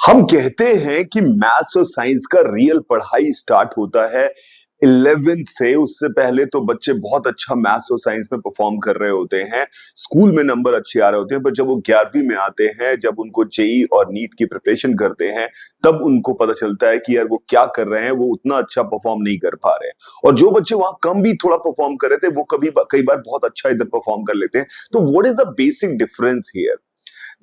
हम कहते हैं कि मैथ्स और साइंस का रियल पढ़ाई स्टार्ट होता है 11th से। उससे पहले तो बच्चे बहुत अच्छा मैथ्स और साइंस में परफॉर्म कर रहे होते हैं, स्कूल में नंबर अच्छे आ रहे होते हैं, पर जब वो 11वीं में आते हैं, जब उनको जेई और नीट की प्रिपरेशन करते हैं, तब उनको पता चलता है कि यार वो क्या कर रहे हैं, वो उतना अच्छा परफॉर्म नहीं कर पा रहे हैं। और जो बच्चे वहां कम भी थोड़ा परफॉर्म कर रहे थे, वो कई बार बहुत अच्छा इधर परफॉर्म कर लेते हैं। तो what is the basic difference here?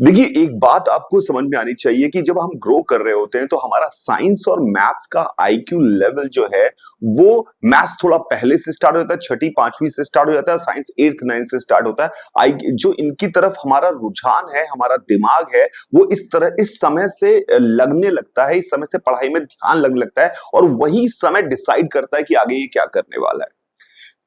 देखिए, एक बात आपको समझ में आनी चाहिए कि जब हम ग्रो कर रहे होते हैं तो हमारा साइंस और मैथ्स का आईक्यू लेवल जो है, वो मैथ्स थोड़ा पहले से स्टार्ट हो जाता है, छठी पांचवी से स्टार्ट हो जाता है, साइंस 8th 9th से स्टार्ट होता है। आई जो इनकी तरफ हमारा रुझान है, हमारा दिमाग है, वो इस समय से लगने लगता है, इस समय से पढ़ाई में ध्यान लगने लगता है, और वही समय डिसाइड करता है कि आगे ये क्या करने वाला है।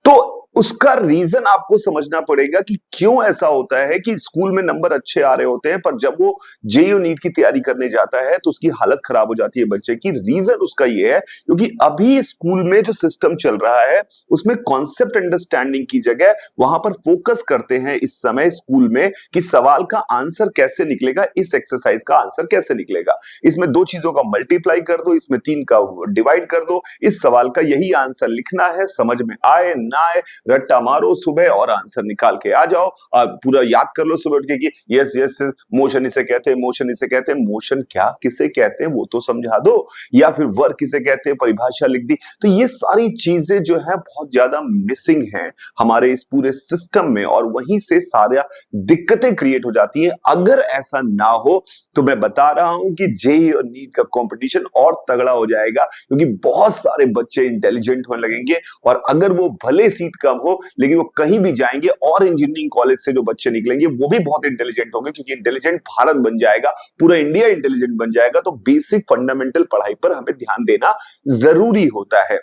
तो उसका रीजन आपको समझना पड़ेगा कि क्यों ऐसा होता है कि स्कूल में नंबर अच्छे आ रहे होते हैं, पर जब वो जेईई और नीट की तैयारी करने जाता है तो उसकी हालत खराब हो जाती है बच्चे की। रीजन उसका ये है क्योंकि अभी स्कूल में जो सिस्टम चल रहा है, उसमें कॉन्सेप्ट अंडरस्टैंडिंग की जगह वहां पर फोकस करते हैं इस समय स्कूल में कि सवाल का आंसर कैसे निकलेगा, इस एक्सरसाइज का आंसर कैसे निकलेगा, इसमें दो चीजों का मल्टीप्लाई कर दो, इसमें तीन का डिवाइड कर दो, इस सवाल का यही आंसर लिखना है, समझ में आए ना आए रट्टा मारो सुबह और आंसर निकाल के आ जाओ। पूरा याद कर लो सुबह उठ के कि यस यस मोशन इसे कहते हैं, मोशन इसे कहते हैं। मोशन क्या किसे कहते हैं वो तो समझा दो, या फिर वर्क किसे कहते हैं परिभाषा लिख दी। तो ये सारी चीजें जो है बहुत ज्यादा मिसिंग हैं हमारे इस पूरे सिस्टम में, और वहीं से सारा दिक्कतें क्रिएट हो जाती है। अगर ऐसा ना हो तो मैं बता रहा हूं कि जेईई और नीट का कंपटीशन और तगड़ा हो जाएगा, क्योंकि बहुत सारे बच्चे इंटेलिजेंट होने लगेंगे, और अगर वो भले सीट कम हो लेकिन वो कहीं भी जाएंगे, और इंजीनियरिंग कॉलेज से जो बच्चे निकलेंगे वो भी बहुत इंटेलिजेंट होंगे, क्योंकि इंटेलिजेंट भारत बन जाएगा, पूरा इंडिया इंटेलिजेंट बन जाएगा। तो बेसिक फंडामेंटल पढ़ाई पर हमें ध्यान देना जरूरी होता है।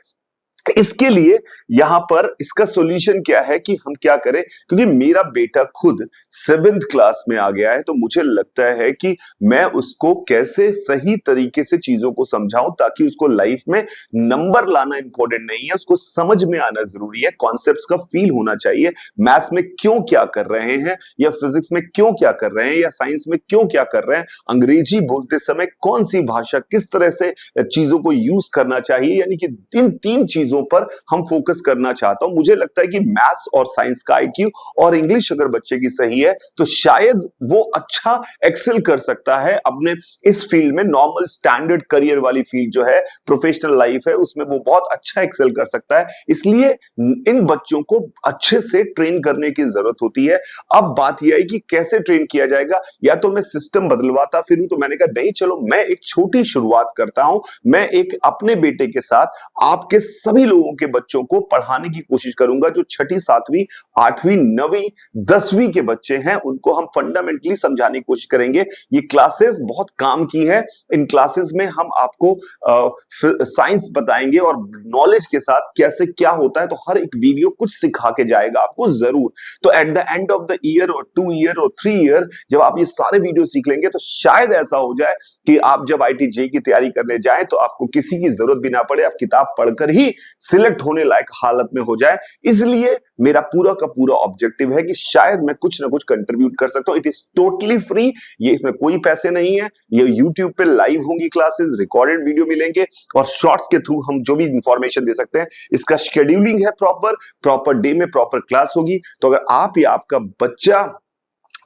इसके लिए यहां पर इसका सॉल्यूशन क्या है कि हम क्या करें, क्योंकि मेरा बेटा खुद 7th क्लास में आ गया है, तो मुझे लगता है कि मैं उसको कैसे सही तरीके से चीजों को समझाऊं ताकि उसको लाइफ में नंबर लाना इंपॉर्टेंट नहीं है, उसको समझ में आना जरूरी है, कॉन्सेप्ट्स का फील होना चाहिए। मैथ्स में क्यों क्या कर रहे हैं, या फिजिक्स में क्यों क्या कर रहे हैं, या साइंस में क्यों क्या कर रहे हैं, अंग्रेजी बोलते समय कौन सी भाषा किस तरह से चीजों को यूज करना चाहिए, यानी कि इन तीन चीजों पर हम फोकस करना चाहता हूं। मुझे लगता है कि मैथ्स और साइंस का आईक्यू और इंग्लिश अगर बच्चे की सही है तो शायद वो अच्छा एक्सेल कर सकता है अपने इस फील्ड में। नॉर्मल स्टैंडर्ड करियर वाली फील्ड जो है, प्रोफेशनल लाइफ है, उसमें वो बहुत अच्छा एक्सेल कर सकता है। इसलिए इन बच्चों को अच्छे से ट्रेन करने की जरूरत होती है। अब बात यह है कि कैसे ट्रेन किया जाएगा, या तो मैं सिस्टम बदलवाता फिरूं, तो मैंने कहा नहीं, चलो मैं एक छोटी शुरुआत करता हूं। मैं एक अपने बेटे के साथ आपके सभी लोगों के बच्चों को पढ़ाने की कोशिश करूंगा, जो छठी सातवीं आठवीं नवीं 10वीं के बच्चे हैं, उनको हम फंडामेंटली समझाने की कोशिश करेंगे। ये क्लासेस बहुत काम की है। इन क्लासेस में हम आपको साइंस बताएंगे और नॉलेज के साथ कैसे क्या होता है, तो हर एक वीडियो कुछ सिखा के जाएगा आपको जरूर। तो at the end of the year और 2 ईयर और 3 ईयर जब आप ये सारे वीडियो सीख लेंगे, तो शायद ऐसा हो जाए कि आप जब आईटी जेईई की तैयारी करने जाएं तो आपको किसी की जरूरत भी ना पड़े, आप किताब पढ़कर ही सिलेक्ट होने लायक हालत में हो जाए। इसलिए मेरा पूरा का पूरा ऑब्जेक्टिव है कि शायद मैं कुछ ना कुछ कंट्रीब्यूट कर सकता हूं। इट इज टोटली फ्री, ये इसमें कोई पैसे नहीं है। ये यूट्यूब पे लाइव होंगी क्लासेस, रिकॉर्डेड वीडियो मिलेंगे, और शॉर्ट्स के थ्रू हम जो भी इंफॉर्मेशन दे सकते हैं। इसका शेड्यूलिंग है प्रॉपर डे में प्रॉपर क्लास होगी। तो अगर आप या आपका बच्चा,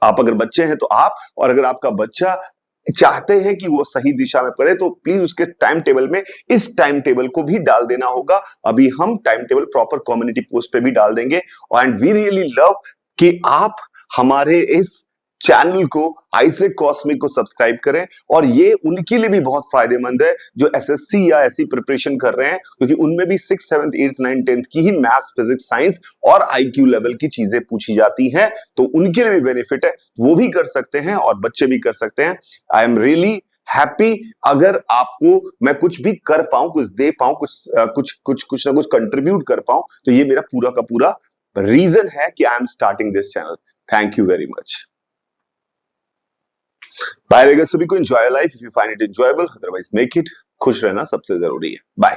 आप अगर बच्चे हैं तो आप, और अगर आपका बच्चा चाहते हैं कि वो सही दिशा में पढ़े, तो प्लीज उसके टाइम टेबल में इस टाइम टेबल को भी डाल देना होगा। अभी हम time table proper community post पे भी डाल देंगे। एंड वी रियली लव कि आप हमारे इस चैनल को, आईसेक कॉस्मिक को सब्सक्राइब करें, और ये उनके लिए भी बहुत फायदेमंद है जो एसएससी या ऐसी प्रिपरेशन कर रहे हैं, क्योंकि उनमें भी 6th 7th 8th 9th 10th की ही मैथ्स फिजिक्स साइंस और आईक्यू लेवल की चीजें पूछी जाती हैं। तो उनके लिए भी बेनिफिट है, वो भी कर सकते हैं और बच्चे भी कर सकते हैं। आई एम रियली हैप्पी अगर आपको मैं कुछ भी कर पाऊं, कुछ दे पाऊं, कुछ ना कुछ कंट्रीब्यूट कर पाऊं, तो ये मेरा पूरा का पूरा रीजन है कि I am starting this channel. Thank you very much. Bye. सभी को enjoy life, if you find it enjoyable, otherwise make it. खुश रहना सबसे जरूरी है। बाय।